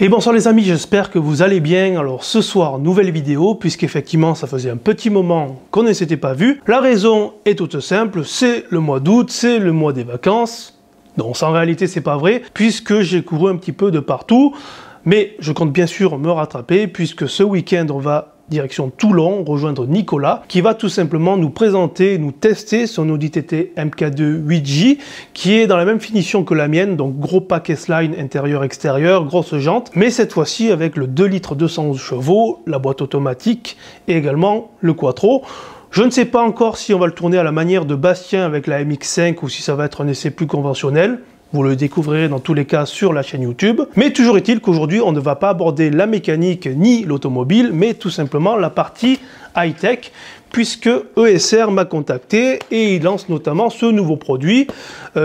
Et bonsoir les amis, j'espère que vous allez bien. Alors ce soir, nouvelle vidéo, puisqu'effectivement ça faisait un petit moment qu'on ne s'était pas vu. La raison est toute simple, c'est le mois d'août, c'est le mois des vacances. Donc en réalité c'est pas vrai, puisque j'ai couru un petit peu de partout. Mais je compte bien sûr me rattraper, puisque ce week-end on va direction Toulon, rejoindre Nicolas, qui va tout simplement nous présenter, nous tester son Audi TT MK2 8J, qui est dans la même finition que la mienne, donc gros pack S-Line intérieur-extérieur, grosse jante, mais cette fois-ci avec le 2 litres 211 chevaux, la boîte automatique et également le Quattro. Je ne sais pas encore si on va le tourner à la manière de Bastien avec la MX5 ou si ça va être un essai plus conventionnel. Vous le découvrirez dans tous les cas sur la chaîne YouTube. Mais toujours est-il qu'aujourd'hui, on ne va pas aborder la mécanique ni l'automobile, mais tout simplement la partie high-tech, puisque ESR m'a contacté et il lance notamment ce nouveau produit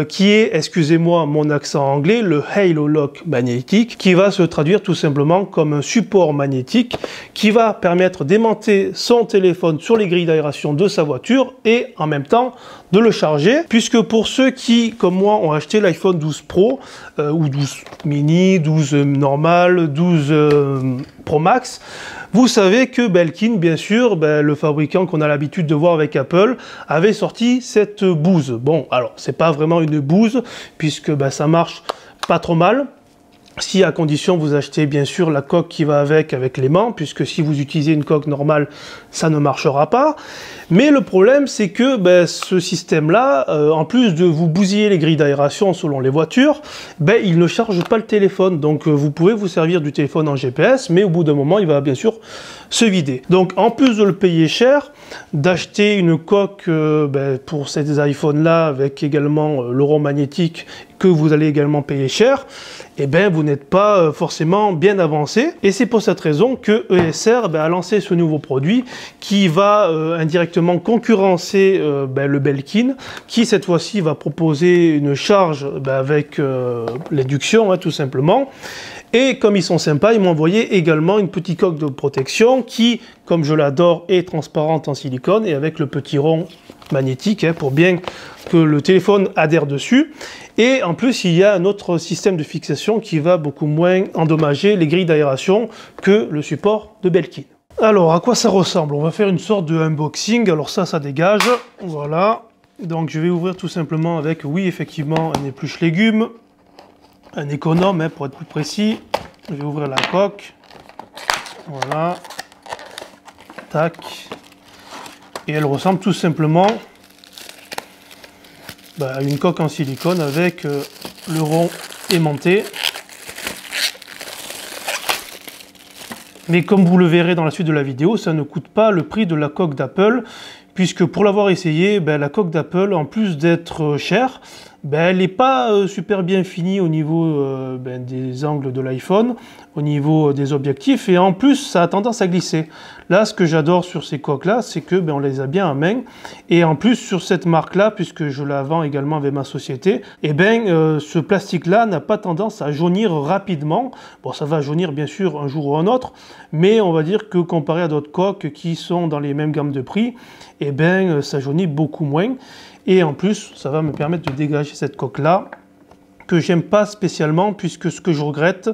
qui est, excusez-moi mon accent anglais, le Halo Lock magnétique, qui va se traduire tout simplement comme un support magnétique qui va permettre d'aimanter son téléphone sur les grilles d'aération de sa voiture et en même temps de le charger, puisque pour ceux qui, comme moi, ont acheté l'iPhone 12 Pro ou 12 mini, 12 normal, 12 Pro Max, vous savez que Belkin, bien sûr, le fabricant qu'on a l'habitude de voir avec Apple, avait sorti cette bouse. Bon, alors, c'est pas vraiment une bouse, puisque ça marche pas trop mal. Si à condition vous achetez bien sûr la coque qui va avec l'aimant, puisque si vous utilisez une coque normale, ça ne marchera pas. Mais le problème c'est que ce système-là, en plus de vous bousiller les grilles d'aération selon les voitures, il ne charge pas le téléphone. Donc vous pouvez vous servir du téléphone en GPS, mais au bout d'un moment il va bien sûr se vider. Donc en plus de le payer cher, d'acheter une coque pour ces iPhones-là avec également le rond magnétique que vous allez également payer cher, vous n'êtes pas forcément bien avancé. Et c'est pour cette raison que ESR a lancé ce nouveau produit qui va indirectement concurrencer le Belkin, qui cette fois-ci va proposer une charge avec l'induction, tout simplement. Et comme ils sont sympas, ils m'ont envoyé également une petite coque de protection qui, comme je l'adore, est transparente en silicone et avec le petit rond magnétique pour bien que le téléphone adhère dessus. Et en plus, il y a un autre système de fixation qui va beaucoup moins endommager les grilles d'aération que le support de Belkin. Alors, à quoi ça ressemble? On va faire une sorte de unboxing. Alors ça dégage. Voilà. Donc, je vais ouvrir tout simplement avec, oui, effectivement, un épluche légumes. Un économe, pour être plus précis. Je vais ouvrir la coque. Voilà. Tac. Et elle ressemble tout simplement à une coque en silicone avec le rond aimanté. Mais comme vous le verrez dans la suite de la vidéo, ça ne coûte pas le prix de la coque d'Apple, puisque pour l'avoir essayé, la coque d'Apple, en plus d'être chère, elle n'est pas super bien finie au niveau des angles de l'iPhone, au niveau des objectifs, et en plus ça a tendance à glisser. Là, ce que j'adore sur ces coques-là, c'est que on les a bien en main, et en plus sur cette marque-là, puisque je la vends également avec ma société, ce plastique-là n'a pas tendance à jaunir rapidement. Bon, ça va jaunir bien sûr un jour ou un autre, mais on va dire que comparé à d'autres coques qui sont dans les mêmes gammes de prix, ça jaunit beaucoup moins. Et en plus, ça va me permettre de dégager cette coque-là, que j'aime pas spécialement, puisque ce que je regrette,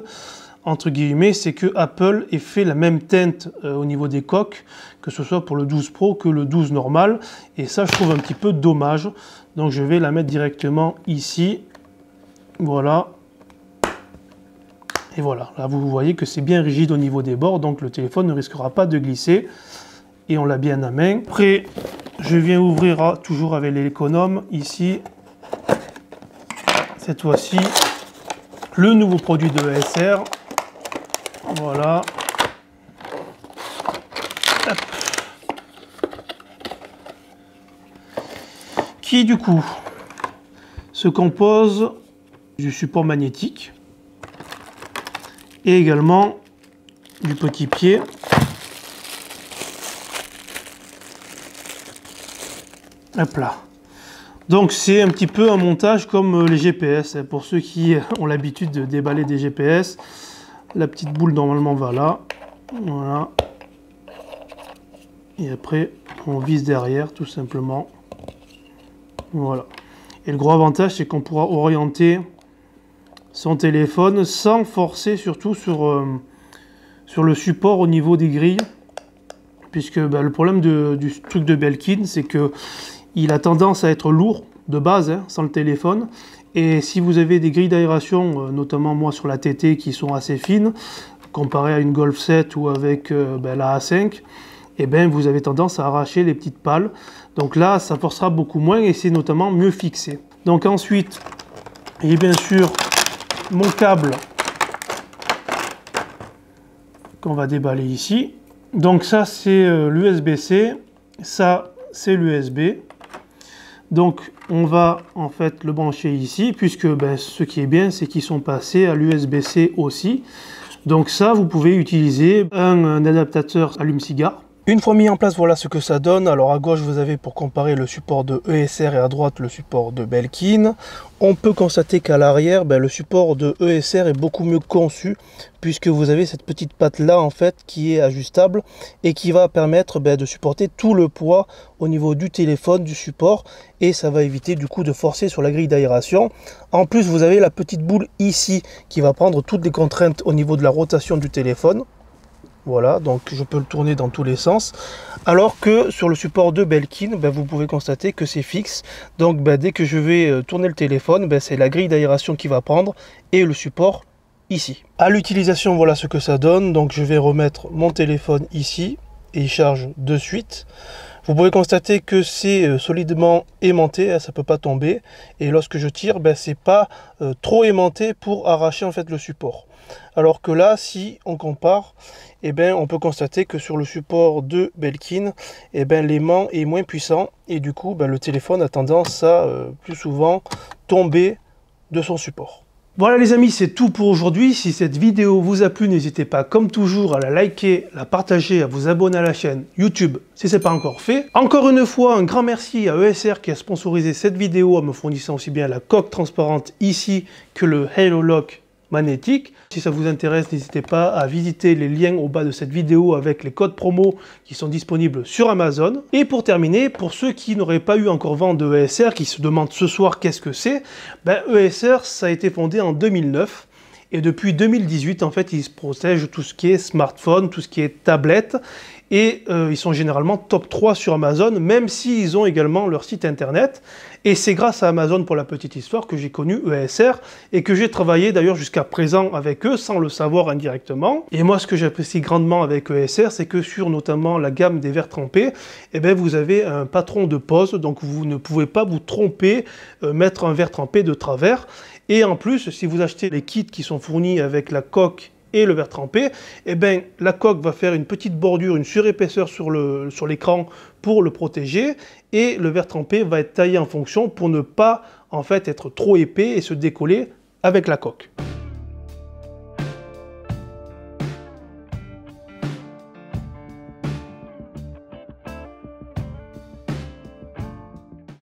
entre guillemets, c'est que Apple ait fait la même teinte au niveau des coques, que ce soit pour le 12 Pro que le 12 normal. Et ça, je trouve un petit peu dommage. Donc je vais la mettre directement ici. Voilà. Et voilà, là vous voyez que c'est bien rigide au niveau des bords, donc le téléphone ne risquera pas de glisser. Et on l'a bien à main. Après, je viens ouvrir toujours avec l'économe ici. Cette fois-ci, le nouveau produit de ESR. Voilà. Hop. Qui du coup se compose du support magnétique et également du petit pied. Hop là. Donc c'est un petit peu un montage comme les GPS. Pour ceux qui ont l'habitude de déballer des GPS, la petite boule normalement va là. Voilà. Et après on visse derrière tout simplement. Voilà. Et le gros avantage c'est qu'on pourra orienter son téléphone sans forcer surtout sur le support au niveau des grilles. Puisque le problème du truc de Belkin, c'est que il a tendance à être lourd de base, hein, sans le téléphone. Et si vous avez des grilles d'aération, notamment moi sur la TT, qui sont assez fines, comparé à une Golf 7 ou avec la A5, et vous avez tendance à arracher les petites pales. Donc là, ça forcera beaucoup moins et c'est notamment mieux fixé. Donc ensuite, et bien sûr, mon câble qu'on va déballer ici. Donc ça, c'est l'USB-C, ça, c'est l'USB. Donc on va en fait le brancher ici, puisque ce qui est bien, c'est qu'ils sont passés à l'USB-C aussi. Donc ça, vous pouvez utiliser un adaptateur allume-cigare. Une fois mis en place, voilà ce que ça donne. Alors à gauche, vous avez pour comparer le support de ESR et à droite le support de Belkin. On peut constater qu'à l'arrière, le support de ESR est beaucoup mieux conçu puisque vous avez cette petite patte là en fait qui est ajustable et qui va permettre de supporter tout le poids au niveau du téléphone, du support, et ça va éviter du coup de forcer sur la grille d'aération. En plus, vous avez la petite boule ici qui va prendre toutes les contraintes au niveau de la rotation du téléphone. Voilà, donc je peux le tourner dans tous les sens. Alors que sur le support de Belkin, vous pouvez constater que c'est fixe. Donc dès que je vais tourner le téléphone, c'est la grille d'aération qui va prendre et le support ici. À l'utilisation, voilà ce que ça donne. Donc je vais remettre mon téléphone ici et il charge de suite. Vous pouvez constater que c'est solidement aimanté, ça ne peut pas tomber. Et lorsque je tire, c'est pas trop aimanté pour arracher en fait le support. Alors que là, si on compare, on peut constater que sur le support de Belkin, l'aimant est moins puissant et du coup, le téléphone a tendance à plus souvent tomber de son support. Voilà les amis, c'est tout pour aujourd'hui. Si cette vidéo vous a plu, n'hésitez pas comme toujours à la liker, la partager, à vous abonner à la chaîne YouTube si ce n'est pas encore fait. Encore une fois, un grand merci à ESR qui a sponsorisé cette vidéo en me fournissant aussi bien la coque transparente ici que le Halo Lock magnétique. Si ça vous intéresse, n'hésitez pas à visiter les liens au bas de cette vidéo avec les codes promo qui sont disponibles sur Amazon. Et pour terminer, pour ceux qui n'auraient pas eu encore vent de ESR, qui se demandent ce soir qu'est-ce que c'est, ESR, ça a été fondé en 2009. Et depuis 2018, en fait, ils se protègent tout ce qui est smartphone, tout ce qui est tablette. Et ils sont généralement top 3 sur Amazon, même s'ils ont également leur site internet. Et c'est grâce à Amazon, pour la petite histoire, que j'ai connu ESR et que j'ai travaillé d'ailleurs jusqu'à présent avec eux sans le savoir indirectement. Et moi, ce que j'apprécie grandement avec ESR, c'est que sur notamment la gamme des verres trempés, vous avez un patron de pose, donc vous ne pouvez pas vous tromper, mettre un verre trempé de travers. Et en plus, si vous achetez les kits qui sont fournis avec la coque et le verre trempé, la coque va faire une petite bordure, une surépaisseur sur l'écran pour le protéger, et le verre trempé va être taillé en fonction pour ne pas en fait être trop épais et se décoller avec la coque.